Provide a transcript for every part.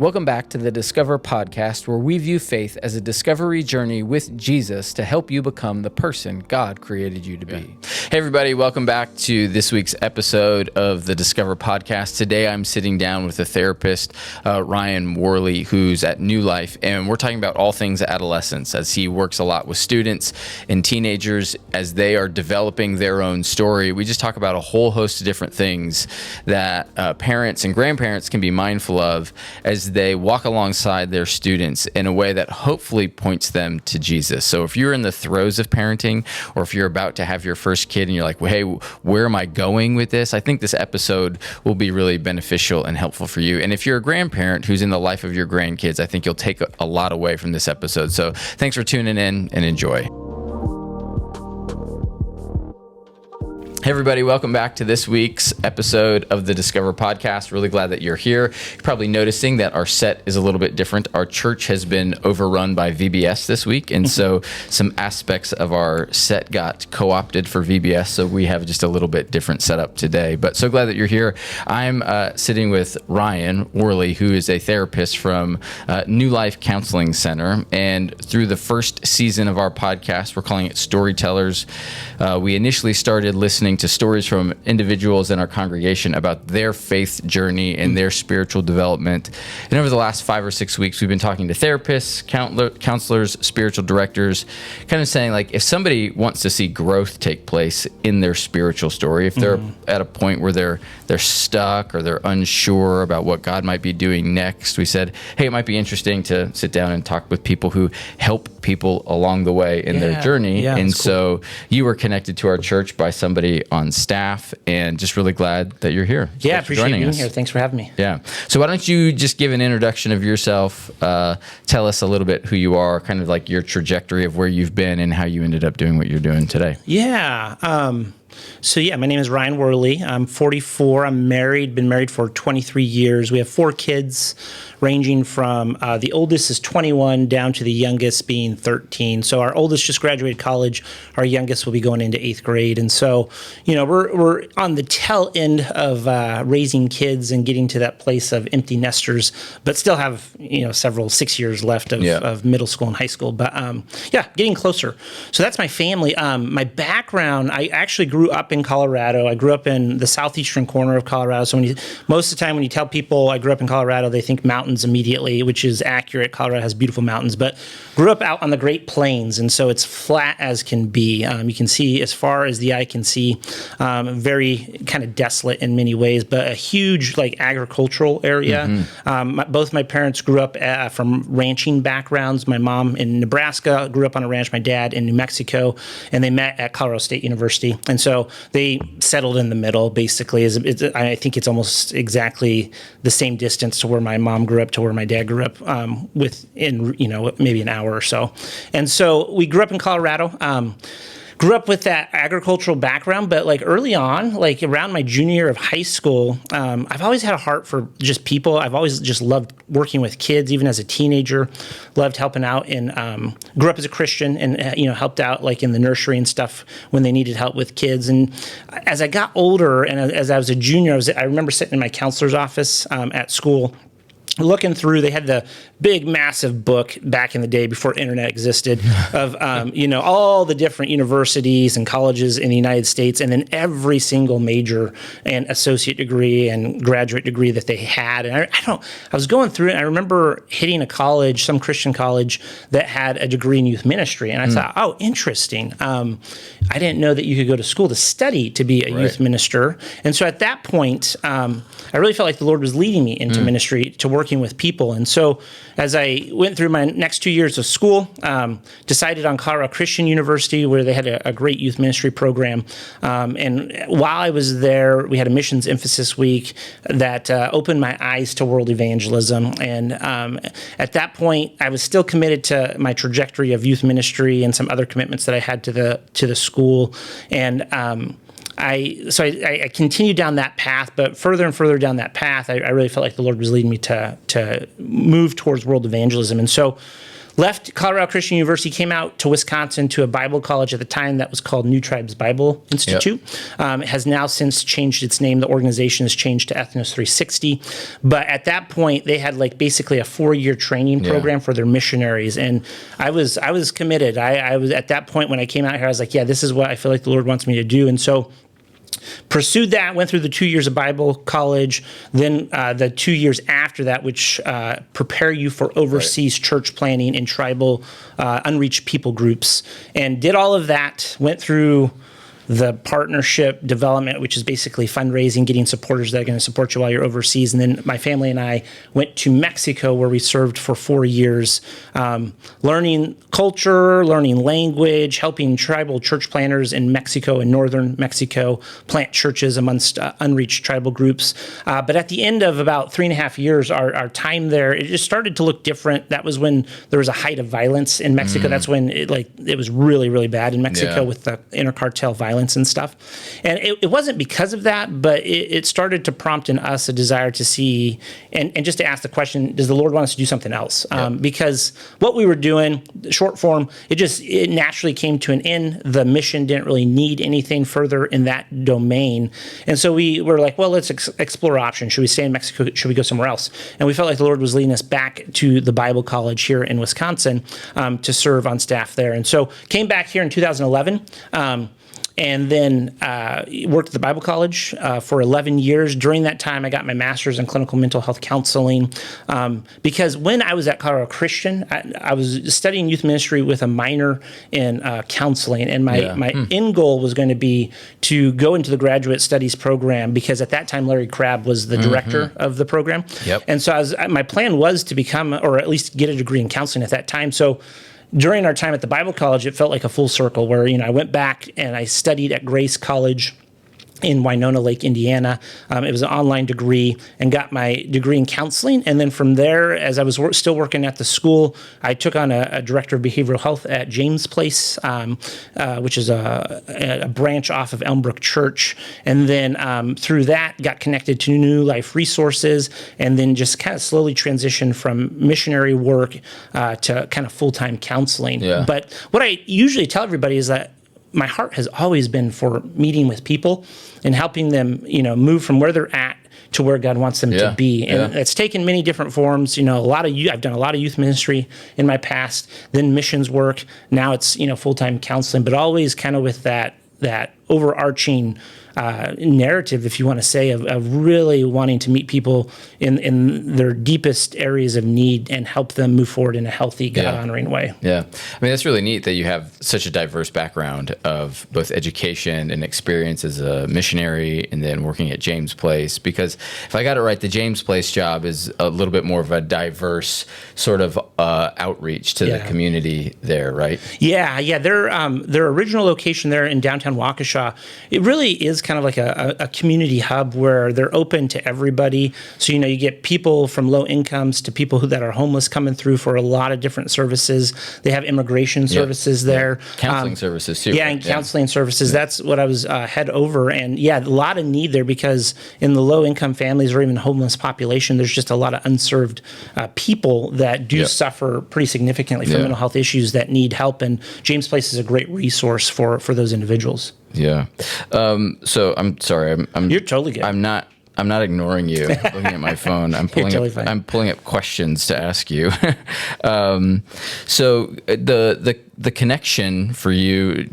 Welcome back to the Discover podcast, where we view faith as a discovery journey with Jesus to help you become the person God created you to be. Hey, everybody. Welcome back to this week's episode of the Discover podcast. Today, I'm sitting down with a therapist, Ryan Worley, who's at New Life, and we're talking about all things adolescence, as he works a lot with students and teenagers as they are developing their own story. We just talk about a whole host of different things that parents and grandparents can be mindful of as they walk alongside their students in a way that hopefully points them to Jesus. So if you're in the throes of parenting, or if you're about to have your first kid and you're like, well, hey, where am I going with this? I think this episode will be really beneficial and helpful for you. And if you're a grandparent who's in the life of your grandkids, I think you'll take a lot away from this episode. So thanks for tuning in and enjoy. Hey, everybody. Welcome back to this week's episode of the Discover podcast. Really glad that you're here. You're probably noticing that our set is a little bit different. Our church has been overrun by VBS this week, and so some aspects of our set got co-opted for VBS, so we have just a little bit different setup today. But so glad that you're here. I'm sitting with Ryan Worley, who is a therapist from New Life Counseling Center, and through the first season of our podcast, we're calling it Storytellers. We initially started listening to stories from individuals in our congregation about their faith journey and their spiritual development. And over the last 5 or 6 weeks, we've been talking to therapists, counselors, spiritual directors, kind of saying, like, if somebody wants to see growth take place in their spiritual story, if they're at a point where they're stuck or they're unsure about what God might be doing next, we said, hey, it might be interesting to sit down and talk with people who help people along the way in their journey. And so you were connected to our church by somebody on staff, and just really glad that you're here. Yeah, appreciate being here. Thanks for having me. Yeah. So why don't you just give an introduction of yourself, tell us a little bit who you are, kind of like your trajectory of where you've been and how you ended up doing what you're doing today. Yeah. My name is Ryan Worley. I'm 44. I'm married, been married for 23 years. We have 4 kids, ranging from the oldest is 21 down to the youngest being 13. So our oldest just graduated college. Our youngest will be going into 8th grade. And so, we're on the tail end of raising kids and getting to that place of empty nesters, but still have, several 6 years left of middle school and high school. But getting closer. So that's my family. My background, I actually grew up in Colorado. I grew up in the southeastern corner of Colorado. So most of the time when you tell people I grew up in Colorado, they think mountains immediately, which is accurate. Colorado has beautiful mountains, but grew up out on the Great Plains, and so it's flat as can be. You can see as far as the eye can see, very kind of desolate in many ways, but a huge agricultural area. Both my parents grew up from ranching backgrounds. My mom in Nebraska grew up on a ranch, my dad in New Mexico, and they met at Colorado State University. And so they settled in the middle, basically. I think it's almost exactly the same distance to where my mom grew up to where my dad grew up, within maybe an hour or so. And so we grew up in Colorado. Grew up with that agricultural background, but early on, around my junior year of high school, I've always had a heart for just people. I've always just loved working with kids, even as a teenager. Loved helping out, and grew up as a Christian, and helped out in the nursery and stuff when they needed help with kids. And as I got older, and as I was a junior, I remember sitting in my counselor's office at school, looking through. They had the big, massive book back in the day before internet existed of, all the different universities and colleges in the United States, and then every single major and associate degree and graduate degree that they had. And I was going through it, and I remember hitting a college, some Christian college, that had a degree in youth ministry. And I thought, oh, interesting. I didn't know that you could go to school to study to be a youth minister. And so at that point, I really felt like the Lord was leading me into ministry, to working with people. And so as I went through my next 2 years of school, decided on Colorado Christian University, where they had a great youth ministry program. And while I was there, we had a missions emphasis week that opened my eyes to world evangelism. And at that point, I was still committed to my trajectory of youth ministry and some other commitments that I had to the school. And I continued down that path, but further and further down that path, I really felt like the Lord was leading me to move towards world evangelism. And so left Colorado Christian University, came out to Wisconsin to a Bible college at the time that was called New Tribes Bible Institute. It has now since changed its name. The organization has changed to Ethnos 360. But at that point, they had like basically a 4-year training program for their missionaries. And I was committed. I was at that point when I came out here, I was like, yeah, this is what I feel like the Lord wants me to do. And so pursued that, went through the 2 years of Bible college, then the 2 years after that, which prepare you for overseas church planning in tribal unreached people groups, and did all of that, went through the partnership development, which is basically fundraising, getting supporters that are going to support you while you're overseas. And then my family and I went to Mexico, where we served for 4 years, learning culture, learning language, helping tribal church planters in Mexico and northern Mexico plant churches amongst unreached tribal groups. But at the end of about 3.5 years, our time there, it just started to look different. That was when there was a height of violence in Mexico. That's when it was really, really bad in Mexico with the intercartel violence and stuff. And it wasn't because of that, but it started to prompt in us a desire to see and just to ask the question, does the Lord want us to do something else? Because what we were doing, short form, it naturally came to an end. The mission didn't really need anything further in that domain. And so we were like, well, let's explore options. Should we stay in Mexico? Should we go somewhere else? And we felt like the Lord was leading us back to the Bible college here in Wisconsin to serve on staff there. And so came back here in 2011. And then worked at the Bible college for 11 years. During that time, I got my master's in clinical mental health counseling because when I was at Colorado Christian, I was studying youth ministry with a minor in counseling. And my end goal was going to be to go into the graduate studies program, because at that time, Larry Crabb was the director of the program. And so my plan was to become, or at least get a degree in counseling at that time. So during our time at the Bible college, it felt like a full circle where, I went back and I studied at Grace College in Winona Lake, Indiana. It was an online degree, and got my degree in counseling. And then from there, as I was still working at the school, I took on a director of behavioral health at James Place, which is a branch off of Meadowbrook Church. And then through that, got connected to New Life Resources, and then just kind of slowly transitioned from missionary work to kind of full-time counseling. But what I usually tell everybody is that my heart has always been for meeting with people and helping them, move from where they're at to where God wants them to be. And it's taken many different forms. I've done a lot of youth ministry in my past, then missions work. Now it's, full-time counseling, but always kind of with that overarching narrative, if you want to say, of really wanting to meet people in their deepest areas of need and help them move forward in a healthy, God-honoring way. Yeah. I mean, that's really neat that you have such a diverse background of both education and experience as a missionary and then working at James Place, because if I got it right, the James Place job is a little bit more of a diverse sort of outreach to the community there, right? Yeah. Their original location there in downtown Waukesha, it really is kind of like a community hub where they're open to everybody. So, you get people from low incomes to people that are homeless coming through for a lot of different services. They have immigration services there. Counseling services too. Yeah, and counseling services. That's what I was head over. And a lot of need there, because in the low income families or even homeless population, there's just a lot of unserved people that do suffer pretty significantly from mental health issues that need help. And James Place is a great resource for those individuals. Yeah. So I'm sorry. You're totally good. I'm not ignoring you. I'm looking at my phone. I'm pulling totally fine. I'm pulling up questions to ask you. So the connection for you,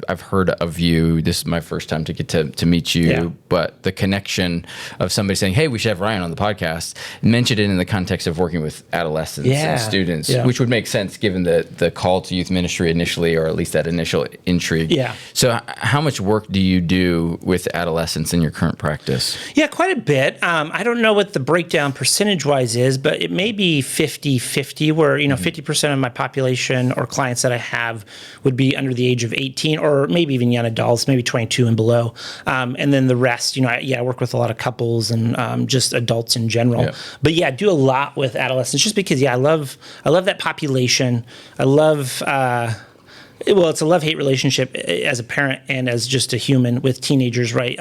I've heard of you. This is my first time to get to meet you, but the connection of somebody saying, "Hey, we should have Ryan on the podcast," mentioned it in the context of working with adolescents and students, which would make sense given the call to youth ministry initially, or at least that initial intrigue. Yeah. So how much work do you do with adolescents in your current practice? Yeah, quite a bit. I don't know what the breakdown percentage-wise is, but it may be 50-50, where 50% of my population or clients that I have would be under the age of 18, or maybe even young adults, maybe 22 and below. And then the rest, I work with a lot of couples and just adults in general. Yeah. But I do a lot with adolescents, just because I love that population. I love Well, it's a love-hate relationship as a parent and as just a human with teenagers, right?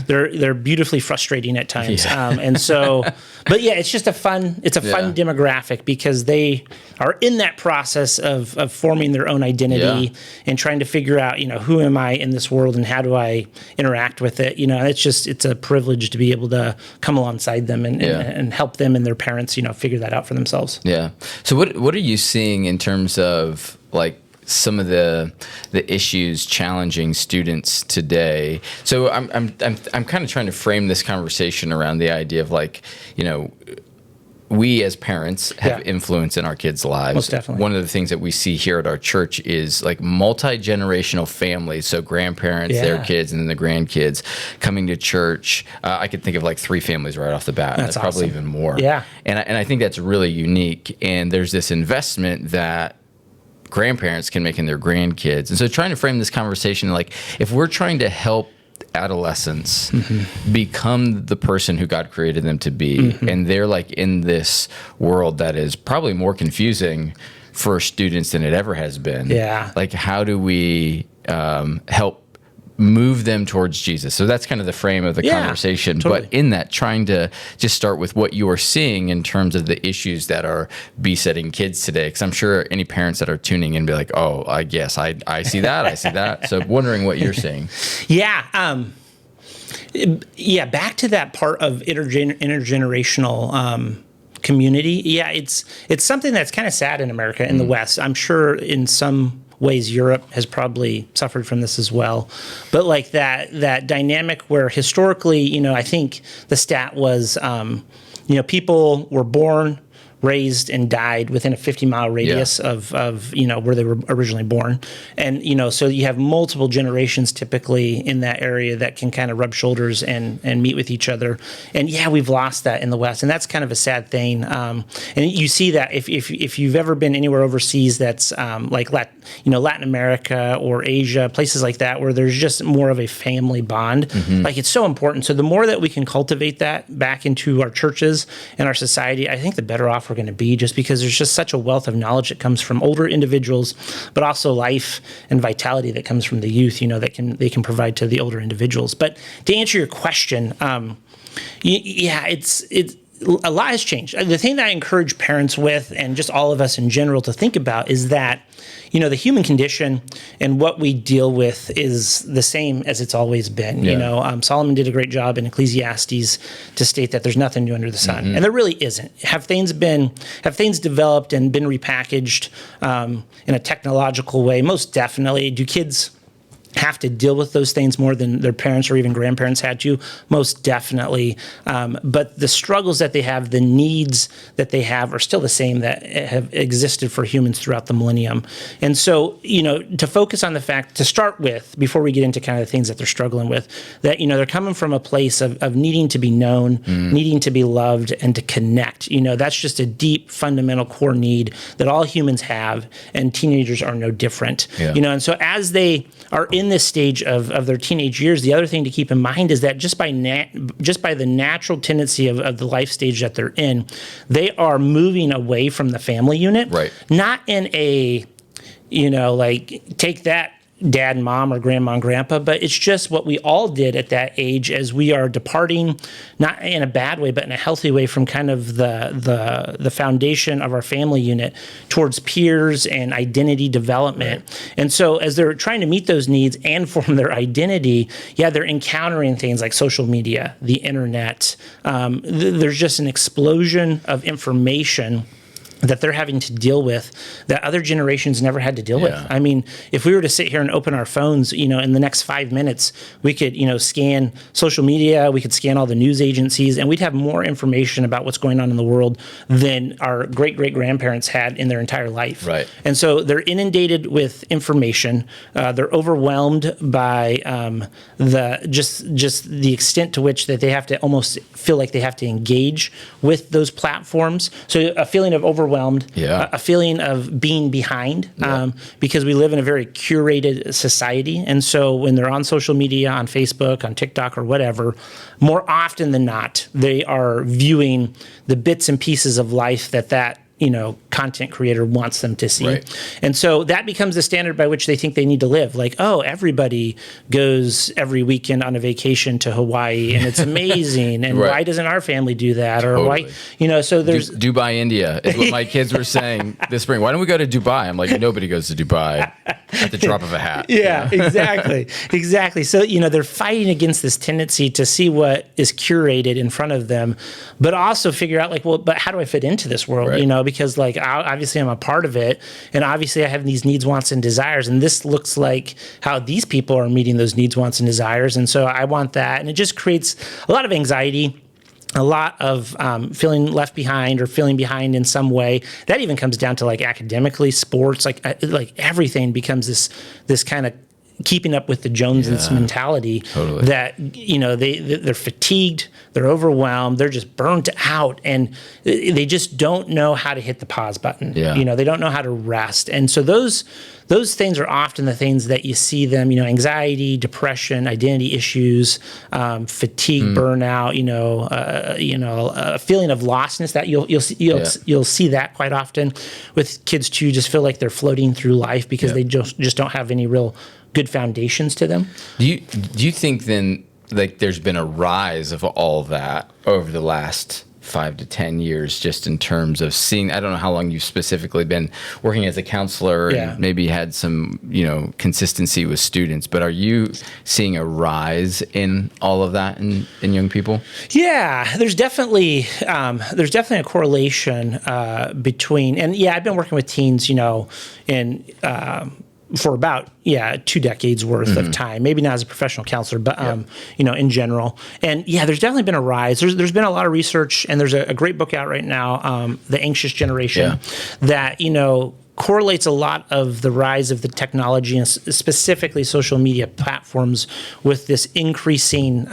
They're beautifully frustrating at times, and so, but yeah, it's just fun demographic because they are in that process of forming their own identity and trying to figure out, who am I in this world and how do I interact with it? It's a privilege to be able to come alongside them and help them and their parents, figure that out for themselves. Yeah. So what are you seeing in terms of like some of the issues challenging students today? So I'm kind of trying to frame this conversation around the idea of like, we as parents have influence in our kids' lives. Most definitely. One of the things that we see here at our church is like multi-generational families. So grandparents, their kids, and then the grandkids coming to church. I could think of like 3 families right off the bat. That's awesome. Probably even more. Yeah. And I think that's really unique. And there's this investment that grandparents can make in their grandkids. And so trying to frame this conversation, like if we're trying to help adolescents become the person who God created them to be, and they're like in this world that is probably more confusing for students than it ever has been. Yeah. Like how do we help move them towards Jesus? So that's kind of the frame of the conversation. Totally. But in that, trying to just start with what you are seeing in terms of the issues that are besetting kids today. Because I'm sure any parents that are tuning in be like, oh, I guess I see that. I see that. So wondering what you're seeing. Yeah. Back to that part of intergenerational community. Yeah, it's something that's kind of sad in America, in the West. I'm sure in some ways Europe has probably suffered from this as well. But like that dynamic where historically, I think the stat was, people were born, raised, and died within a 50-mile radius of where they were originally born. And, so you have multiple generations typically in that area that can kind of rub shoulders and meet with each other. And we've lost that in the West. And that's kind of a sad thing. And you see that if you've ever been anywhere overseas that's like Latin America or Asia, places like that, where there's just more of a family bond. Like it's so important. So the more that we can cultivate that back into our churches and our society, I think the better off we're going to be, just because there's just such a wealth of knowledge that comes from older individuals, but also life and vitality that comes from the youth, that they can provide to the older individuals. But to answer your question, it's a lot has changed. The thing that I encourage parents with, and just all of us in general, to think about is that, the human condition and what we deal with is the same as it's always been. Solomon did a great job in Ecclesiastes to state that there's nothing new under the sun, and there really isn't. Have things developed and been repackaged in a technological way? Most definitely. Do kids have to deal with those things more than their parents or even grandparents had to? Most definitely. But the struggles that they have, the needs that they have, are still the same that have existed for humans throughout the millennium. And so, to focus on the fact, to start with, before we get into kind of the things that they're struggling with, that, they're coming from a place of needing to be known, needing to be loved, and to connect. That's just a deep, fundamental core need that all humans have, and teenagers are no different. And so as they are in this stage of their teenage years, the other thing to keep in mind is that just by the natural tendency of the life stage that they're in, they are moving away from the family unit. Right. Not in a, like, take that, dad and mom or grandma and grandpa, but it's just what we all did at that age as we are departing, not in a bad way, but in a healthy way, from kind of the foundation of our family unit towards peers and identity development. Right. And so as they're trying to meet those needs and form their identity, they're encountering things like social media, the internet. There's just an explosion of information that they're having to deal with that other generations never had to deal with. I mean, if we were to sit here and open our phones, in the next 5 minutes, we could, scan social media, we could scan all the news agencies, and we'd have more information about what's going on in the world than our great-great-grandparents had in their entire life. Right. And so they're inundated with information. They're overwhelmed by just the extent to which that they have to almost feel like they have to engage with those platforms. So a feeling of overwhelmed, a feeling of being behind, because we live in a very curated society. And so when they're on social media, on Facebook, on TikTok, or whatever, more often than not, they are viewing the bits and pieces of life that content creator wants them to see. Right. And so that becomes the standard by which they think they need to live. Like, oh, everybody goes every weekend on a vacation to Hawaii and it's amazing. And Right. why doesn't our family do that? Or Totally. why, so there's Dubai, India is what my kids were saying this spring. Why don't we go to Dubai? I'm like, nobody goes to Dubai at the drop of a hat. Yeah, exactly. So, they're fighting against this tendency to see what is curated in front of them, but also figure out but how do I fit into this world? Right. Because obviously I'm a part of it, and obviously I have these needs, wants, and desires, and this looks like how these people are meeting those needs, wants, and desires, and so I want that, and it just creates a lot of anxiety. A lot of feeling left behind or feeling behind in some way. That even comes down to academically, sports, like everything becomes this kind of keeping up with the Joneses mentality. Totally. That they're fatigued, they're overwhelmed, they're just burnt out, and they just don't know how to hit the pause button. Yeah. They don't know how to rest, and so those things are often the things that you see them. Anxiety, depression, identity issues, fatigue, burnout. A feeling of lostness that you'll see that quite often with kids too. Just feel like they're floating through life because they just don't have any real good foundations to them. Do you think then there's been a rise of all that over the last 5 to 10 years, just in terms of seeing? I don't know how long you've specifically been working as a counselor and maybe had some consistency with students, but are you seeing a rise in all of that in young people? Yeah, there's definitely a correlation between, and I've been working with teens for about 2 decades worth of time, maybe not as a professional counselor, but in general. And there's definitely been a rise. There's been a lot of research, and there's a great book out right now, The Anxious Generation, that correlates a lot of the rise of the technology and specifically social media platforms with this increasing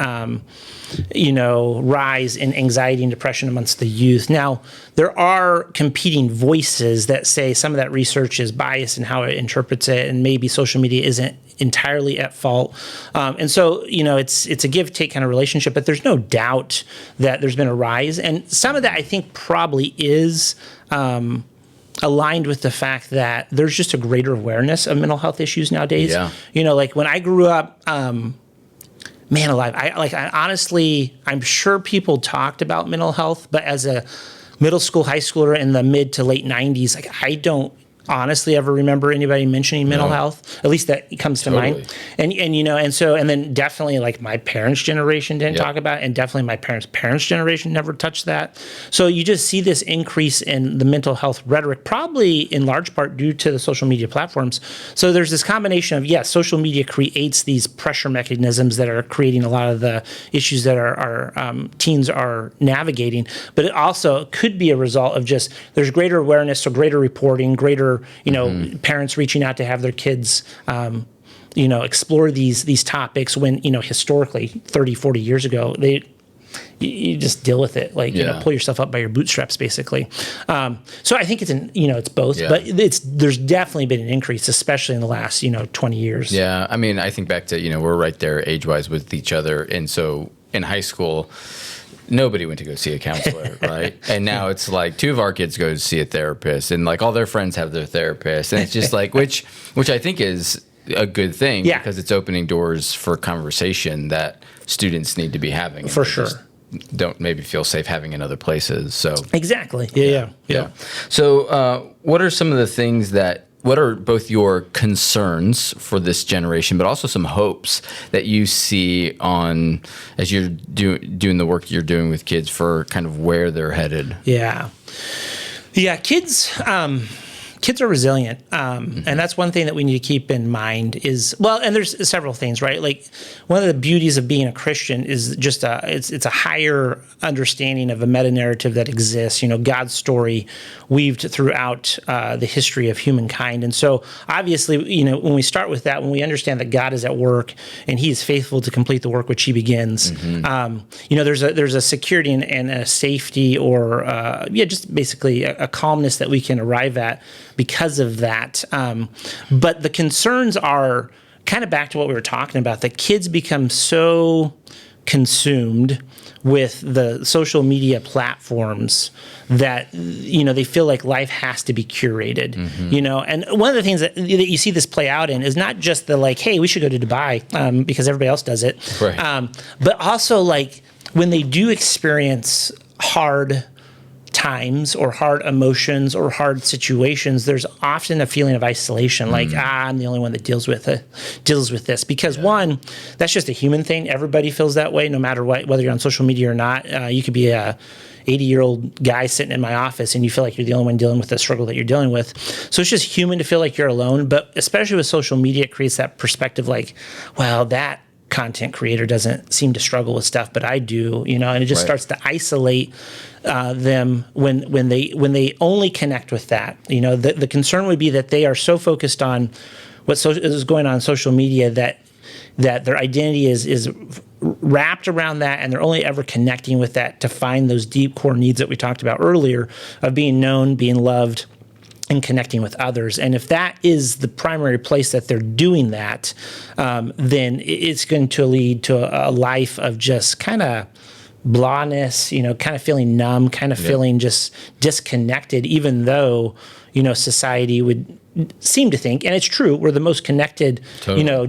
rise in anxiety and depression amongst the youth. Now, there are competing voices that say some of that research is biased in how it interprets it, and maybe social media isn't entirely at fault. And so, it's a give-take kind of relationship, but there's no doubt that there's been a rise. And some of that, I think, probably is aligned with the fact that there's just a greater awareness of mental health issues nowadays. Yeah. When I grew up, man alive, I honestly, I'm sure people talked about mental health, but as a middle school, high schooler in the mid to late 90s, I don't honestly ever remember anybody mentioning mental health. At least that comes to mind. And then definitely my parents' generation didn't talk about it, and definitely my parents' generation never touched that. So you just see this increase in the mental health rhetoric, probably in large part due to the social media platforms. So there's this combination of, social media creates these pressure mechanisms that are creating a lot of the issues that our teens are navigating, but it also could be a result of just there's greater awareness, so greater reporting, greater parents reaching out to have their kids, explore these topics when, historically 30, 40 years ago, you just deal with it. Pull yourself up by your bootstraps, basically. So I think it's both, but there's definitely been an increase, especially in the last, 20 years. Yeah. I mean, I think back to, we're right there age-wise with each other. And so in high school, nobody went to go see a counselor, right? And now it's 2 of our kids go to see a therapist, and all their friends have their therapist, and it's just which I think is a good thing because it's opening doors for conversation that students need to be having. For sure. Don't maybe feel safe having in other places. So exactly. Yeah. So what are some of the things what are both your concerns for this generation, but also some hopes that you see as you're doing the work you're doing with kids for kind of where they're headed? Yeah. Kids are resilient, and that's one thing that we need to keep in mind and there's several things, right? One of the beauties of being a Christian is just it's a higher understanding of a meta-narrative that exists, God's story weaved throughout the history of humankind. And so obviously, when we start with that, when we understand that God is at work and he is faithful to complete the work which he begins, there's a security and a safety or just basically a calmness that we can arrive at because of that. But the concerns are kind of back to what we were talking about. The kids become so consumed with the social media platforms that, they feel like life has to be curated, and one of the things that you see this play out in is not just the like, hey, we should go to Dubai because everybody else does it, right. but also like when they do experience hard times or hard emotions or hard situations, there's often a feeling of isolation, like, I'm the only one that deals with this. Because one, that's just a human thing. Everybody feels that way, no matter what, whether you're on social media or not. You could be a 80-year-old guy sitting in my office and you feel like you're the only one dealing with the struggle that you're dealing with. So it's just human to feel like you're alone. But especially with social media, it creates that perspective like, well, that content creator doesn't seem to struggle with stuff, but I do, and it just starts to isolate them when they only connect with that. The concern would be that they are so focused on what is going on social media that their identity is wrapped around that, and they're only ever connecting with that to find those deep core needs that we talked about earlier of being known, being loved, and connecting with others. And if that is the primary place that they're doing that, then it's going to lead to a life of just kind of blahness, kind of feeling numb, kind of feeling just disconnected, even though, society would seem to think, and it's true, we're the most connected,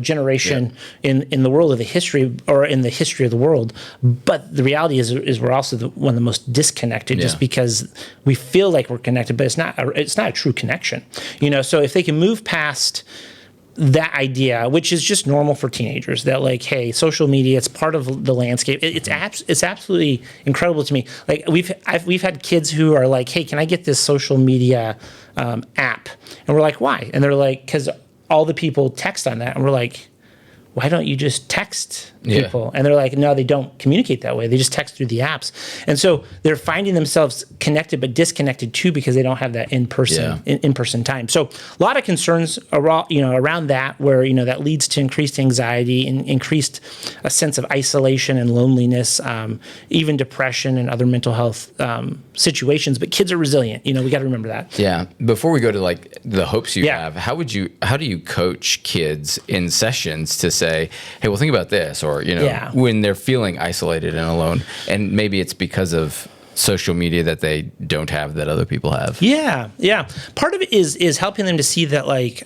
generation in the world of the history, or in the history of the world. But the reality is we're also one of the most disconnected, just because we feel like we're connected, but it's not a true connection. So if they can move past that idea, which is just normal for teenagers, that like, hey, social media, it's part of the landscape. It's absolutely incredible to me. Like we've had kids who are like, hey, can I get this social media app? And we're like, why? And they're like, because all the people text on that. And we're like, why don't you just text people? And they're like, no, they don't communicate that way. They just text through the apps. And so they're finding themselves connected but disconnected too, because they don't have that in-person time. So a lot of concerns around that, where that leads to increased anxiety and increased a sense of isolation and loneliness, even depression and other mental health situations. But kids are resilient. We got to remember that. Yeah. Before we go to like the hopes you have, how do you coach kids in sessions to say, hey, well, think about this, or when they're feeling isolated and alone, and maybe it's because of social media that they don't have that other people have. Yeah. Part of it is helping them to see that like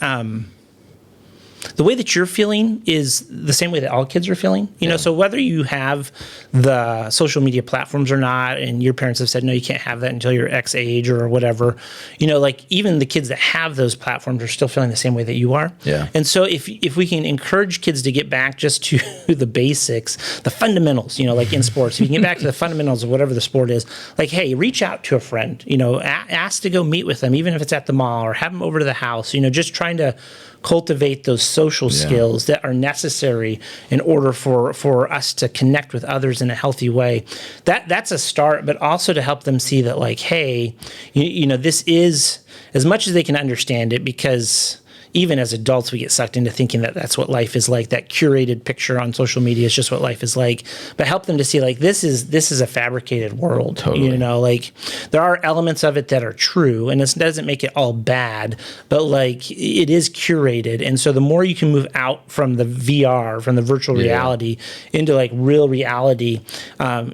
the way that you're feeling is the same way that all kids are feeling. So whether you have the social media platforms or not, and your parents have said, no, you can't have that until you're X age or whatever, like even the kids that have those platforms are still feeling the same way that you are. Yeah. And so if we can encourage kids to get back just to the basics, the fundamentals, like in sports, if you can get back to the fundamentals of whatever the sport is, like, hey, reach out to a friend, ask to go meet with them, even if it's at the mall, or have them over to the house, just trying to cultivate those social skills that are necessary in order for us to connect with others in a healthy way. That's a start, but also to help them see that like, hey, this is, as much as they can understand it, because even as adults, we get sucked into thinking that that's what life is like. That curated picture on social media is just what life is like. But help them to see like this is a fabricated world. Totally. Like there are elements of it that are true, and it doesn't make it all bad. But like it is curated, and so the more you can move out from the VR, from the virtual reality, into like real reality,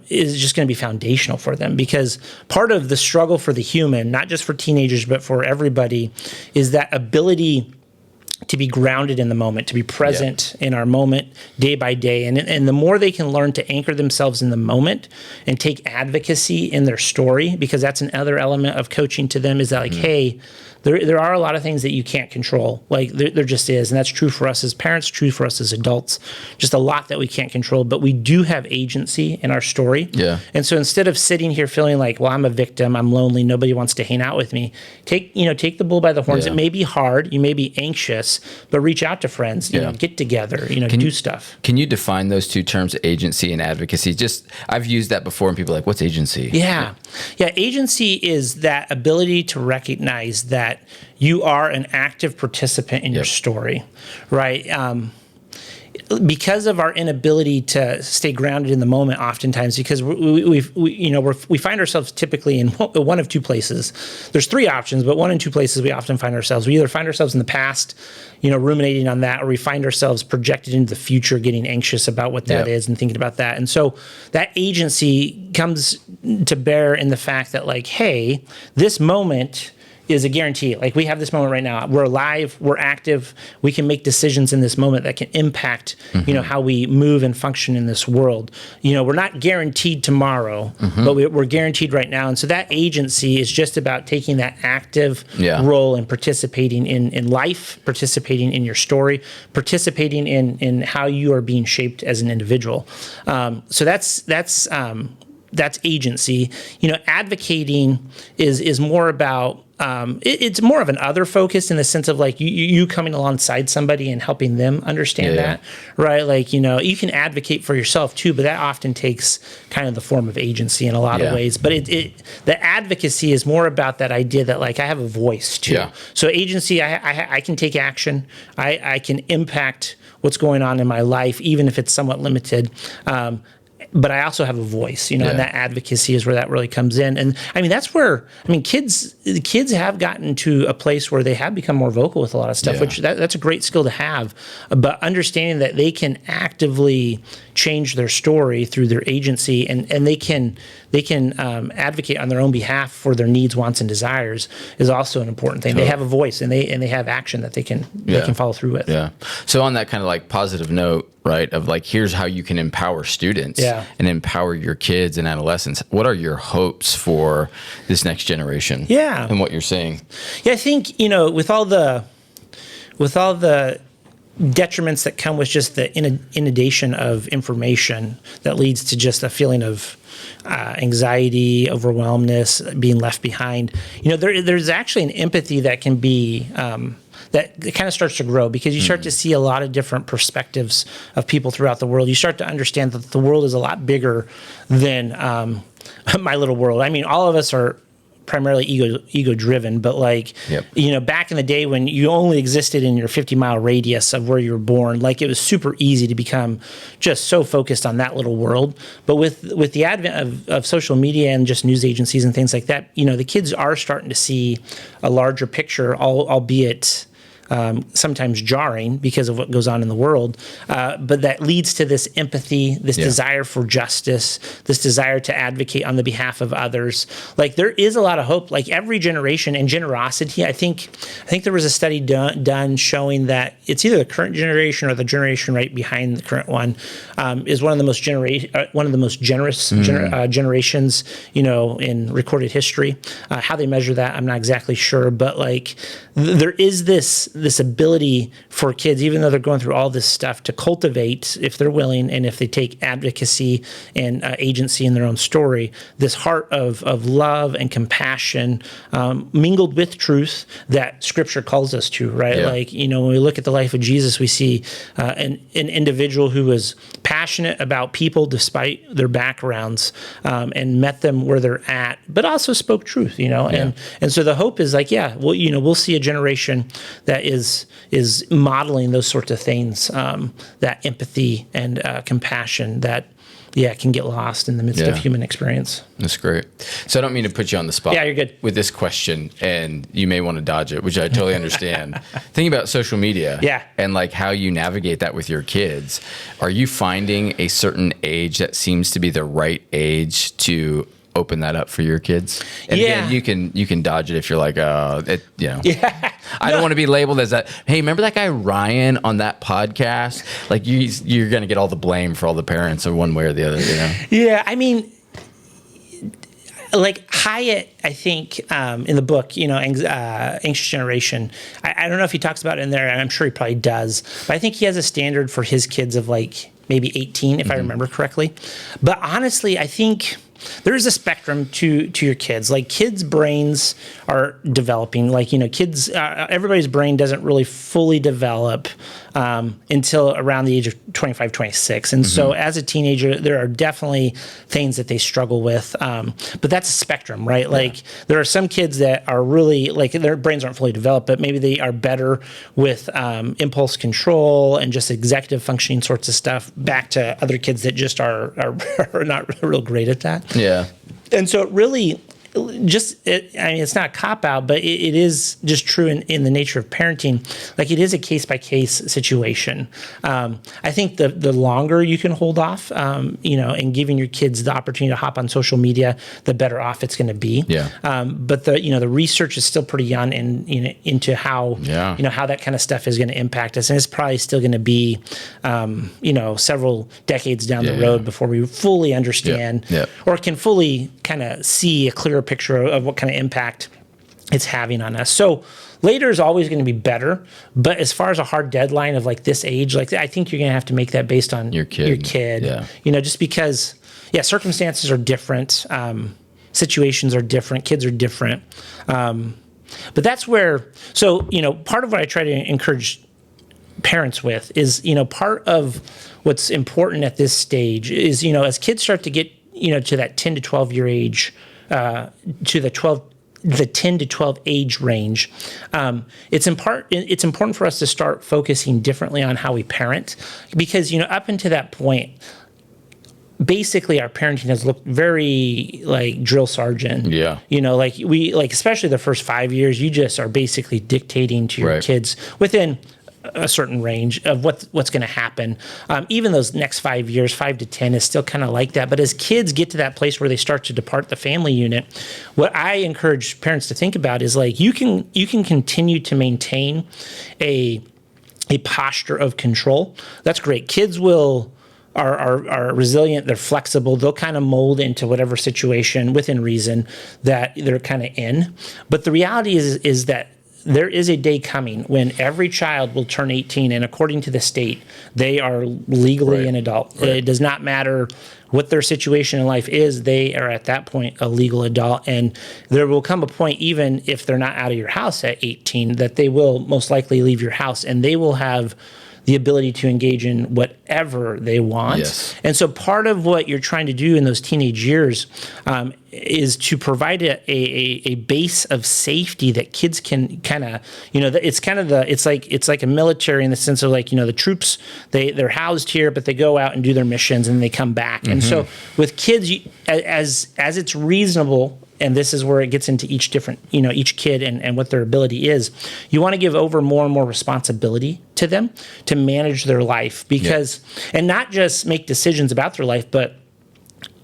is just going to be foundational for them. Because part of the struggle for the human, not just for teenagers but for everybody, is that ability to be grounded in the moment, to be present in our moment day by day. And the more they can learn to anchor themselves in the moment and take advocacy in their story, because that's another element of coaching to them, is that like, hey, there are a lot of things that you can't control. Like there just is. And that's true for us as parents, true for us as adults. Just a lot that we can't control, but we do have agency in our story. Yeah. And so instead of sitting here feeling like, well, I'm a victim, I'm lonely, nobody wants to hang out with me, take the bull by the horns. It may be hard, you may be anxious, but reach out to friends, get together, do stuff. Can you define those two terms, agency and advocacy? I've used that before, and people are like, what's agency? Yeah. Agency is that ability to recognize that you are an active participant in your story, right? because of our inability to stay grounded in the moment, oftentimes, because we find ourselves typically in one of two places. There's three options, but one and two places we often find ourselves. We either find ourselves in the past, ruminating on that, or we find ourselves projected into the future, getting anxious about what that is and thinking about that. And so that agency comes to bear in the fact that, like, hey, this moment is a guarantee. Like, we have this moment right now. We're alive. We're active. We can make decisions in this moment that can impact, how we move and function in this world. We're not guaranteed tomorrow, but we're guaranteed right now. And so that agency is just about taking that active role and participating in life, participating in your story, participating in how you are being shaped as an individual. So that's agency. Advocating is more about, it's more of an other focus in the sense of, like, you coming alongside somebody and helping them understand that, right? Like, you can advocate for yourself too, but that often takes kind of the form of agency in a lot of ways. But the advocacy is more about that idea that, like, I have a voice too. Yeah. So agency, I can take action. I can impact what's going on in my life, even if it's somewhat limited. But I also have a voice, and that advocacy is where that really comes in. And I mean, that's where, kids have gotten to a place where they have become more vocal with a lot of stuff, which that's a great skill to have. But understanding that they can actively change their story through their agency, and they can advocate on their own behalf for their needs, wants, and desires is also an important thing. They have a voice, and they have action that they can follow through with. Yeah. So on that kind of, like, positive note, right, of, like, here's how you can empower students and empower your kids and adolescents. What are your hopes for this next generation? Yeah. And what you're seeing? Yeah, I think, with all the detriments that come with just the inundation of information that leads to just a feeling of anxiety, overwhelmness, being left behind, there's actually an empathy that can be that it kind of starts to grow, because you start to see a lot of different perspectives of people throughout the world. You start to understand that the world is a lot bigger than my little world. I mean, all of us are primarily ego driven, but, like, back in the day when you only existed in your 50-mile radius of where you were born, like, it was super easy to become just so focused on that little world. But with the advent of social media and just news agencies and things like that, the kids are starting to see a larger picture, albeit sometimes jarring because of what goes on in the world. But that leads to this empathy, this desire for justice, this desire to advocate on the behalf of others. Like, there is a lot of hope. Like, every generation, and generosity, I think there was a study done showing that it's either the current generation or the generation right behind the current one is one of the most generous generations, in recorded history. How they measure that, I'm not exactly sure, but like there is this ability for kids, even though they're going through all this stuff, to cultivate, if they're willing and if they take advocacy and agency in their own story, this heart of love and compassion mingled with truth that Scripture calls us to, right? Yeah. Like, when we look at the life of Jesus, we see an individual who was passionate about people despite their backgrounds and met them where they're at, but also spoke truth, and so the hope is like, we'll see a generation that is modeling those sorts of things, that empathy and compassion that can get lost in the midst of human experience. That's great. So I don't mean to put you on the spot. Yeah, you're good. With this question, and you may want to dodge it, which I totally understand. Thinking about social media, and like how you navigate that with your kids, are you finding a certain age that seems to be the right age to open that up for your kids? And again, you can dodge it if you're like, I don't want to be labeled as that. Hey, remember that guy Ryan on that podcast? Like, you're going to get all the blame for all the parents in one way or the other. Yeah, I mean, like Hyatt, I think in the book, Anxious Generation, I don't know if he talks about it in there, and I'm sure he probably does, but I think he has a standard for his kids of like maybe 18, if I remember correctly. But honestly, I think there is a spectrum to your kids. Like kids' brains are developing. Like, kids, everybody's brain doesn't really fully develop until around the age of 25, 26. And so as a teenager, there are definitely things that they struggle with. But that's a spectrum, right? Like there are some kids that are really, like their brains aren't fully developed, but maybe they are better with impulse control and just executive functioning sorts of stuff, back to other kids that just are not real great at that. Yeah. And so it really it's not a cop-out, but it is just true in the nature of parenting. Like it is a case-by-case situation. I think the longer you can hold off, and giving your kids the opportunity to hop on social media, the better off it's going to be. Yeah. But the research is still pretty young into how, how that kind of stuff is going to impact us. And it's probably still going to be, several decades down the road before we fully understand or can fully kind of see a clearer picture of what kind of impact it's having on us. So later is always going to be better, but as far as a hard deadline of like this age, like I think you're going to have to make that based on your kid. Yeah. Just because circumstances are different, situations are different, kids are different. But that's where, part of what I try to encourage parents with is, part of what's important at this stage is, as kids start to get, to that 10 to 12 year age, to the 10 to 12 age range, it's important for us to start focusing differently on how we parent, because up until that point, basically our parenting has looked very like drill sergeant. Yeah. Especially the first 5 years, you just are basically dictating to your kids within a certain range of what's going to happen. Even those next 5 years, 5 to 10 is still kind of like that. But as kids get to that place where they start to depart the family unit, what I encourage parents to think about is like, you can continue to maintain a posture of control. That's great. Kids are resilient. They're flexible. They'll kind of mold into whatever situation within reason that they're kind of in. But the reality is that there is a day coming when every child will turn 18, and according to the state, they are legally an adult. It does not matter what their situation in life is, they are at that point a legal adult. And there will come a point, even if they're not out of your house at 18, that they will most likely leave your house, and they will have the ability to engage in whatever they want. Yes. And so part of what you're trying to do in those teenage years is to provide a base of safety that kids can kind of, it's like a military in the sense of like, the troops, they're housed here, but they go out and do their missions and they come back. And so with kids, as it's reasonable, and this is where it gets into each different, each kid and what their ability is, you want to give over more and more responsibility to them to manage their life, because, and not just make decisions about their life, but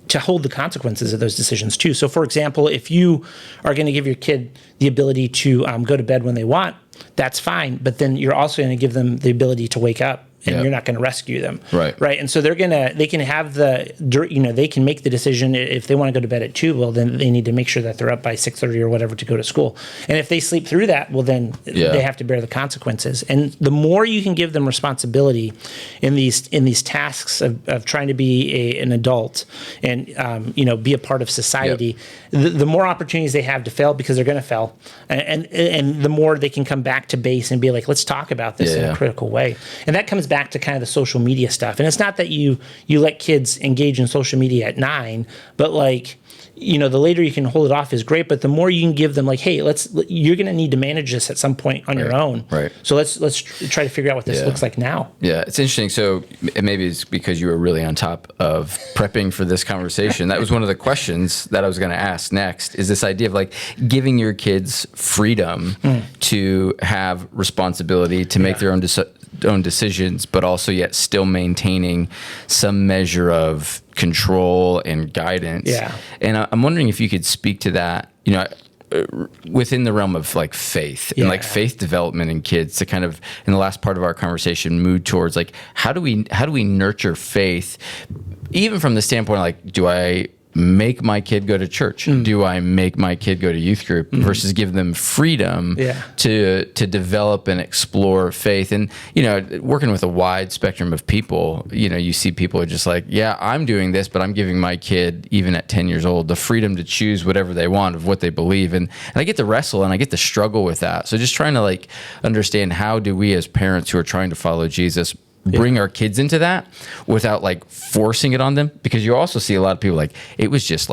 to hold the consequences of those decisions too. So for example, if you are going to give your kid the ability to go to bed when they want, that's fine. But then you're also going to give them the ability to wake up, and you're not going to rescue them. Right. And so they can have they can make the decision if they want to go to bed at 2, well, then they need to make sure that they're up by 6:30 or whatever to go to school. And if they sleep through that, well, then they have to bear the consequences. And the more you can give them responsibility in these tasks of trying to be an adult and, be a part of society, the more opportunities they have to fail, because they're going to fail. And the more they can come back to base and be like, let's talk about this in a critical way. And that comes back to kind of the social media stuff. And it's not that you let kids engage in social media at 9, but like, the later you can hold it off is great, but the more you can give them like, hey, you're going to need to manage this at some point on your own. Right. So let's try to figure out what this looks like now. Yeah, it's interesting. So maybe it's because you were really on top of prepping for this conversation. That was one of the questions that I was going to ask next, is this idea of like giving your kids freedom to have responsibility, to make their own decisions, but also yet still maintaining some measure of control and guidance. Yeah. And I'm wondering if you could speak to that, within the realm of like faith and like faith development in kids, to kind of, in the last part of our conversation, move towards like, how do we nurture faith, even from the standpoint, like, do I make my kid go to church? Do I make my kid go to youth group versus give them freedom to develop and explore faith? And, working with a wide spectrum of people, you see people are just like, yeah, I'm doing this, but I'm giving my kid, even at 10 years old, the freedom to choose whatever they want of what they believe. And I get to wrestle and I get to struggle with that. So just trying to understand, how do we as parents who are trying to follow Jesus bring our kids into that without forcing it on them? Because you also see a lot of people it was just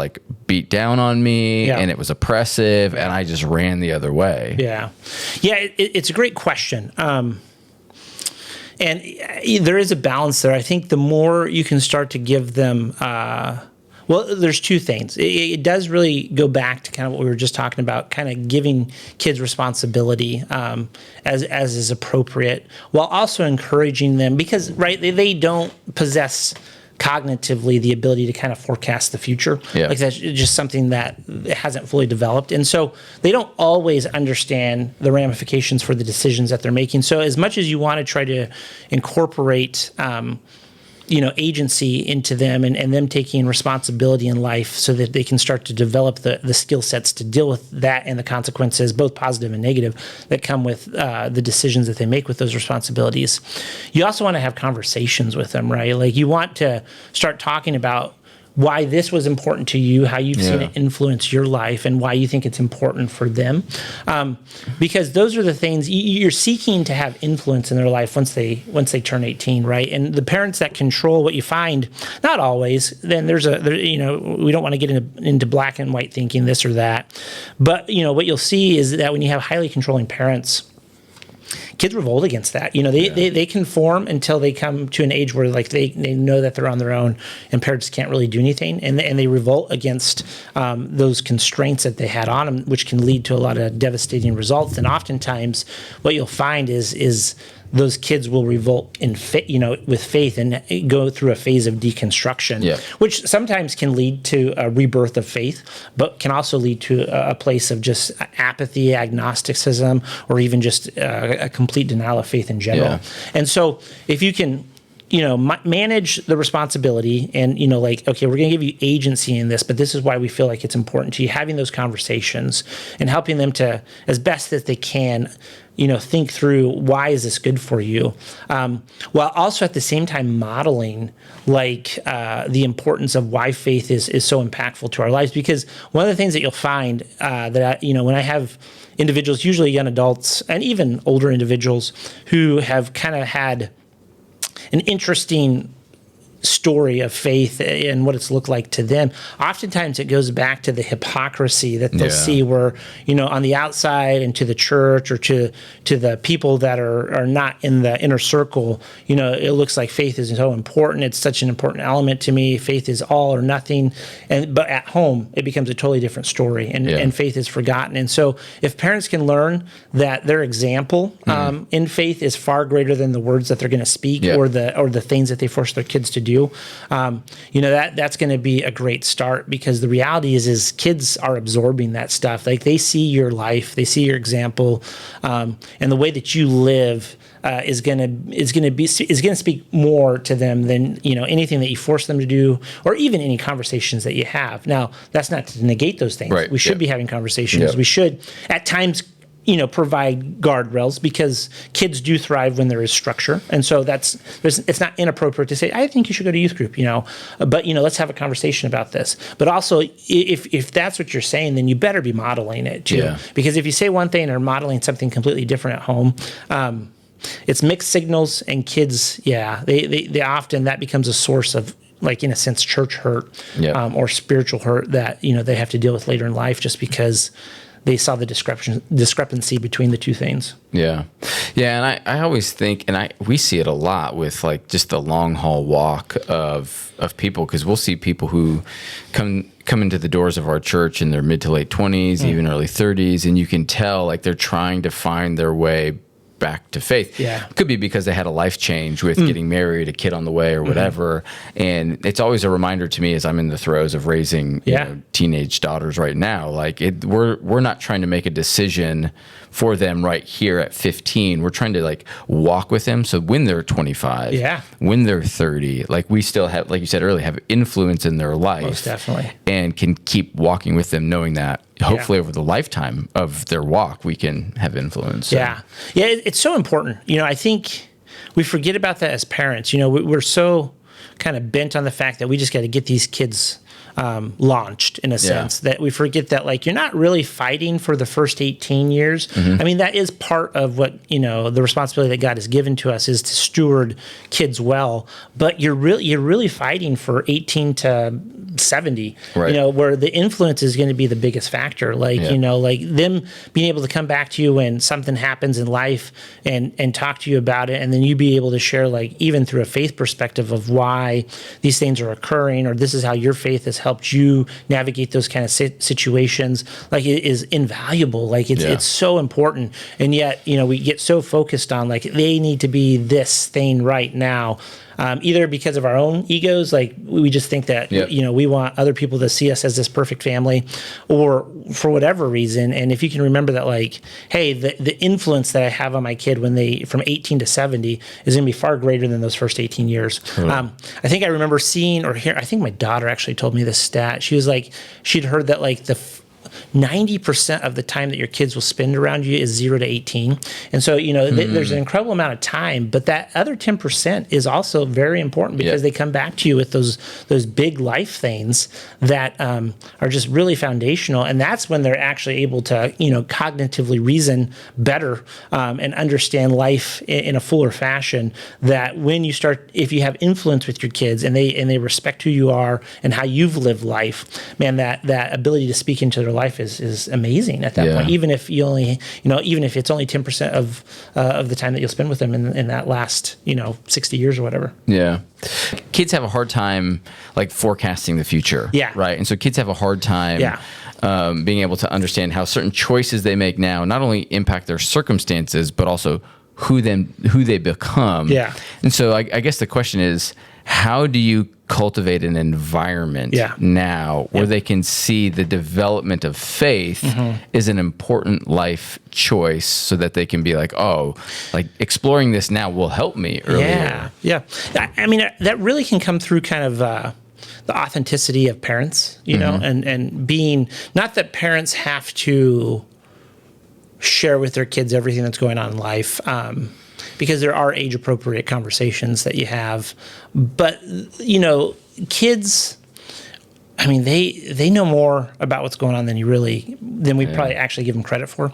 beat down on me and it was oppressive and I just ran the other way. It's a great question. And there is a balance there. I think the more you can start to give them, there's two things. It does really go back to kind of what we were just talking about, kind of giving kids responsibility as is appropriate, while also encouraging them, because they don't possess cognitively the ability to kind of forecast the future. That's just something that hasn't fully developed. And so they don't always understand the ramifications for the decisions that they're making. So as much as you want to try to incorporate agency into them and them taking responsibility in life so that they can start to develop the skill sets to deal with that and the consequences, both positive and negative, that come with the decisions that they make with those responsibilities. You also want to have conversations with them, right? You want to start talking about why this was important to you, how you've seen it influence your life, and why you think it's important for them. Because those are the things you're seeking to have influence in their life once they turn 18, right? And the parents that control what you find, not always, then we don't want to get into black and white thinking, this or that. But, what you'll see is that when you have highly controlling parents, kids revolt against that. They conform until they come to an age where they know that they're on their own and parents can't really do anything, and they revolt against those constraints that they had on them, which can lead to a lot of devastating results. And oftentimes, what you'll find is those kids will revolt with faith and go through a phase of deconstruction, which sometimes can lead to a rebirth of faith, but can also lead to a place of just apathy, agnosticism, or even just a complete denial of faith in general. And so if you can manage the responsibility and, okay, we're going to give you agency in this, but this is why we feel like it's important to you, having those conversations and helping them to, as best as they can, think through, why is this good for you? While also at the same time modeling the importance of why faith is so impactful to our lives. Because one of the things that you'll find when I have individuals, usually young adults and even older individuals, who have kind of had an interesting story of faith and what it's looked like to them, oftentimes it goes back to the hypocrisy that they'll see where, on the outside and to the church or to the people that are not in the inner circle, it looks like faith is so important. It's such an important element to me. Faith is all or nothing. But at home, it becomes a totally different story and faith is forgotten. And so if parents can learn that their example in faith is far greater than the words that they're going to speak or the things that they force their kids to do, that's going to be a great start, because the reality is kids are absorbing that stuff. They see your life, they see your example, and the way that you live is going to speak more to them than anything that you force them to do, or even any conversations that you have. Now, that's not to negate those things. Right. We should be having conversations. We should at times provide guardrails, because kids do thrive when there is structure. And so it's not inappropriate to say, I think you should go to youth group, but let's have a conversation about this. But also, if that's what you're saying, then you better be modeling it too. Because if you say one thing and are modeling something completely different at home, it's mixed signals, and kids, they often, that becomes a source of, in a sense, church hurt or spiritual hurt that, they have to deal with later in life, just because they saw the discrepancy between the two things. And I always think, and we see it a lot with just the long haul walk of people, because we'll see people who come into the doors of our church in their mid to late 20s, even early 30s, and you can tell they're trying to find their way back to faith. Yeah. Could be because they had a life change with getting married, a kid on the way or whatever. And it's always a reminder to me as I'm in the throes of raising teenage daughters right now. Like we're not trying to make a decision for them right here at 15. We're trying to like walk with them. So when they're 25, when they're 30, like we still have, like you said earlier, have influence in their life. Most definitely. And can keep walking with them knowing that hopefully over the lifetime of their walk, we can have influence. So. Yeah. It's so important. I think we forget about that as parents. We're so kind of bent on the fact that we just got to get these kids launched in a sense that we forget that like you're not really fighting for the first 18 years. I mean, that is part of what, the responsibility that God has given to us is to steward kids well, but you're really fighting for 18 to 70, where the influence is going to be the biggest factor. Like, like them being able to come back to you when something happens in life and talk to you about it. And then you be able to share, like, even through a faith perspective of why these things are occurring, or this is how your faith has helped you navigate those kind of situations. Like, it is invaluable. Like, it's so important. And yet, we get so focused on like, they need to be this thing right now. Either because of our own egos, like we just think that, we want other people to see us as this perfect family, or for whatever reason. And if you can remember that, like, hey, the influence that I have on my kid when they, from 18 to 70 is going to be far greater than those first 18 years. I think I remember seeing or hearing, I think my daughter actually told me this stat. She was like, she'd heard that like 90% of the time that your kids will spend around you is 0 to 18. And so, there's an incredible amount of time, but that other 10% is also very important because they come back to you with those big life things that are just really foundational. And that's when they're actually able to, cognitively reason better and understand life in a fuller fashion. That when you start, if you have influence with your kids and they respect who you are and how you've lived life, man, that ability to speak into their life is amazing at that point. Even if you only, even if it's only 10% of the time that you'll spend with them in that last, 60 years or whatever. Yeah. Kids have a hard time like forecasting the future. Yeah. Right. And so kids have a hard time being able to understand how certain choices they make now not only impact their circumstances, but also who they become. Yeah. And so I guess the question is, how do you cultivate an environment now where they can see the development of faith is an important life choice, so that they can be like, oh, like exploring this now will help me earlier. Yeah. I mean, that really can come through kind of the authenticity of parents, and being, not that parents have to share with their kids everything that's going on in life, because there are age-appropriate conversations that you have. But, kids, I mean, they know more about what's going on than we probably actually give them credit for.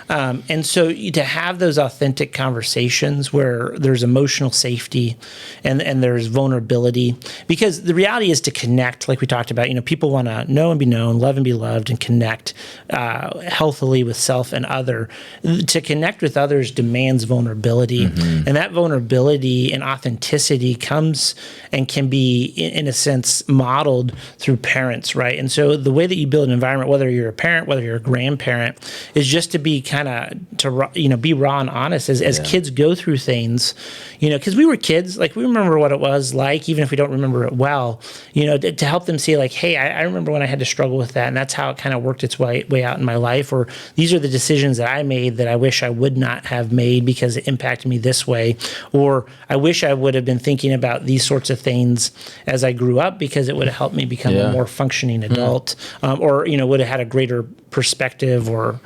And so to have those authentic conversations where there's emotional safety and there's vulnerability, because the reality is to connect, like we talked about, people want to know and be known, love and be loved, and connect healthily with self and other. To connect with others demands vulnerability. And that vulnerability and authenticity comes and can be, in a sense, modeled through parents, right? And so the way that you build an environment, whether you're a parent, whether you're a grandparent, is just to be kind of, be raw and honest as kids go through things, because we were kids, like we remember what it was like, even if we don't remember it well, to help them see like, hey, I remember when I had to struggle with that, and that's how it kind of worked its way out in my life, or these are the decisions that I made that I wish I would not have made because it impacted me this way, or I wish I would have been thinking about these sorts of things as I grew up because it would have helped me become a more functioning adult, or would have had a greater perspective or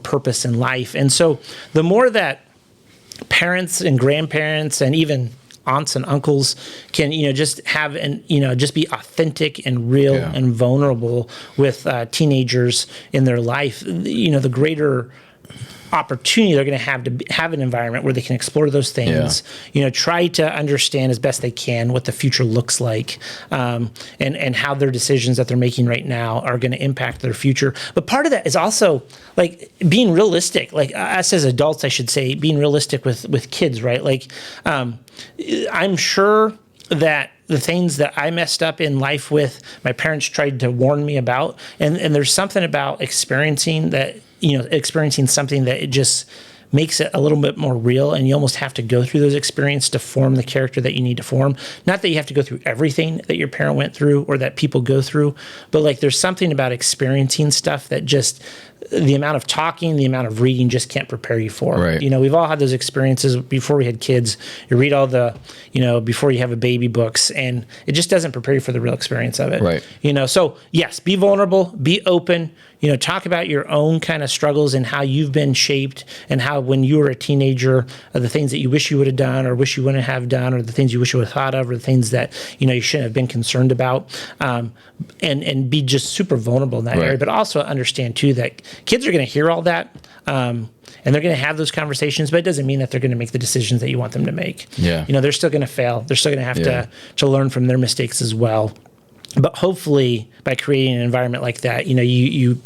purpose in life. And so the more that parents and grandparents and even aunts and uncles can just have just be authentic and real and vulnerable with teenagers in their life, the greater opportunity they're going to have an environment where they can explore those things, try to understand as best they can what the future looks like, and how their decisions that they're making right now are going to impact their future. But part of that is also like being realistic, like us as adults, I should say, being realistic with kids, right? Like, I'm sure that the things that I messed up in life with, my parents tried to warn me about, and there's something about experiencing something that it just makes it a little bit more real, and you almost have to go through those experiences to form the character that you need to form. Not that you have to go through everything that your parent went through or that people go through, but like there's something about experiencing stuff that just the amount of talking, the amount of reading just can't prepare you for. Right. You know, we've all had those experiences before we had kids. You read all the, you know, before you have a baby books, and it just doesn't prepare you for the real experience of it. Right. You know, so yes, be vulnerable, be open, you know, talk about your own kind of struggles and how you've been shaped, and how when you were a teenager, the things that you wish you would have done or wish you wouldn't have done, or the things you wish you would have thought of, or the things that, you know, you shouldn't have been concerned about, and be just super vulnerable in that area. But also understand too that kids are going to hear all that, and they're going to have those conversations, but it doesn't mean that they're going to make the decisions that you want them to make. Yeah. You know, they're still going to fail. They're still going to have to learn from their mistakes as well. But hopefully, by creating an environment like that, you know, you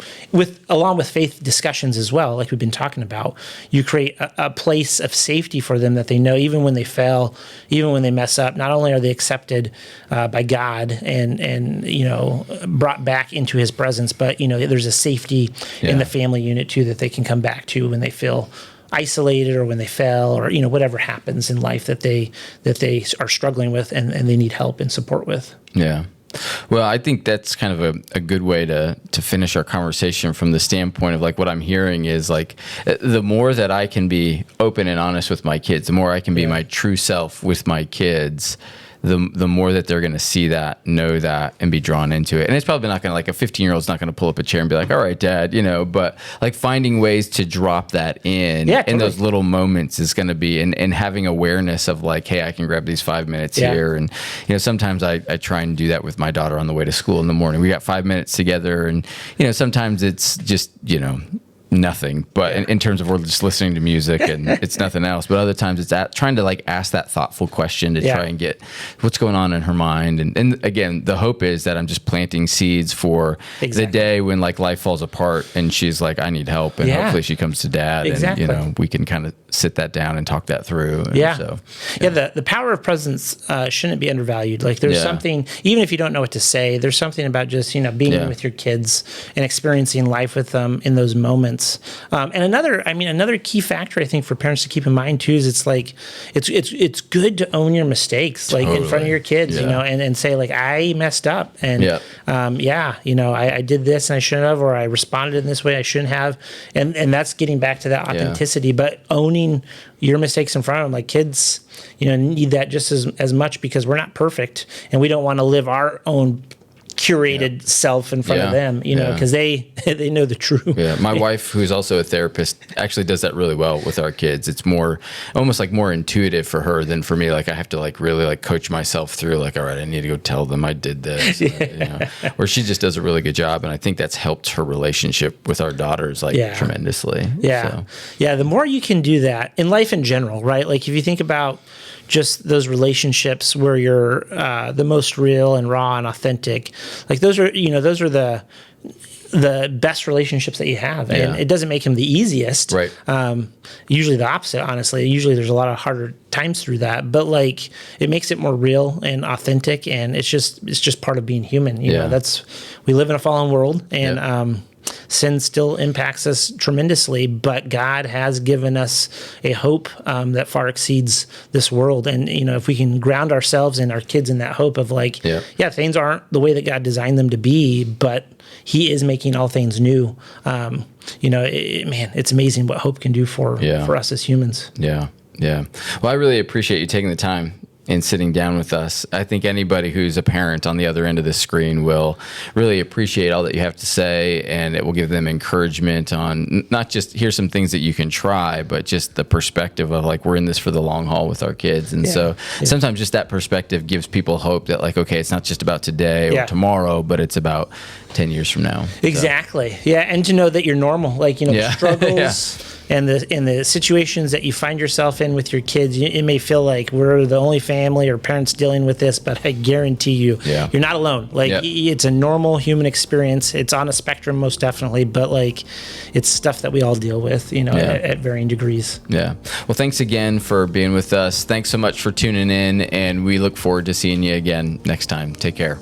along with faith discussions as well, like we've been talking about, you create a place of safety for them that they know even when they fail, even when they mess up, not only are they accepted by God and you know, brought back into His presence, but you know, there's a safety in the family unit too that they can come back to when they feel isolated or when they fail, or you know, whatever happens in life that they are struggling with and they need help and support with. Yeah. Well, I think that's kind of a good way to finish our conversation, from the standpoint of like what I'm hearing is like the more that I can be open and honest with my kids, the more I can be my true self with my kids, the more that they're going to see that, know that, and be drawn into it. And it's probably not going to, like a 15-year-old's not going to pull up a chair and be like, all right, Dad, you know, but like finding ways to drop that in those little moments is going to be, and having awareness of like, hey, I can grab these 5 minutes here. And, you know, sometimes I try and do that with my daughter on the way to school in the morning. We got 5 minutes together, and, you know, sometimes it's just, you know, nothing, but in terms of we're just listening to music and it's nothing else. But other times it's trying to like ask that thoughtful question to try and get what's going on in her mind. And again, the hope is that I'm just planting seeds for the day when like life falls apart and she's like, I need help. And hopefully she comes to Dad and, you know, we can kind of sit that down and talk that through. And so, the power of presence shouldn't be undervalued. Like there's something, even if you don't know what to say, there's something about just, you know, being with your kids and experiencing life with them in those moments. And another key factor I think for parents to keep in mind too is it's like it's good to own your mistakes, like in front of your kids, you know, and say like, I messed up, and you know, I did this and I shouldn't have, or I responded in this way I shouldn't have, and that's getting back to that authenticity, but owning your mistakes in front of them. Like kids, you know, need that just as much, because we're not perfect and we don't want to live our own curated self in front of them, you know, because they know the truth. Yeah, my wife, who's also a therapist, actually does that really well with our kids. It's more almost like more intuitive for her than for me. Like I have to like really like coach myself through like, all right, I need to go tell them I did this. You know, where she just does a really good job, and I think that's helped her relationship with our daughters like tremendously. The more you can do that in life in general, right? Like if you think about just those relationships where you're the most real and raw and authentic, like those are the best relationships that you have, and it doesn't make them the easiest. Right. Usually the opposite, honestly. Usually there's a lot of harder times through that, but like it makes it more real and authentic, and it's just part of being human. You know, we live in a fallen world, and sin still impacts us tremendously, but God has given us a hope that far exceeds this world. And, you know, if we can ground ourselves and our kids in that hope of like, things aren't the way that God designed them to be, but He is making all things new. You know, it's amazing what hope can do for us as humans. Yeah. Well, I really appreciate you taking the time and sitting down with us. I think anybody who's a parent on the other end of the screen will really appreciate all that you have to say, and it will give them encouragement on not just here's some things that you can try, but just the perspective of like, we're in this for the long haul with our kids. And so sometimes just that perspective gives people hope that like, okay, it's not just about today or tomorrow, but it's about 10 years from now. Exactly. So. Yeah. And to know that you're normal, like, you know, the struggles and the situations that you find yourself in with your kids, it may feel like we're the only family or parents dealing with this, but I guarantee you, you're not alone. Like it's a normal human experience. It's on a spectrum, most definitely, but like it's stuff that we all deal with, you know, at varying degrees. Yeah. Well, thanks again for being with us. Thanks so much for tuning in, and we look forward to seeing you again next time. Take care.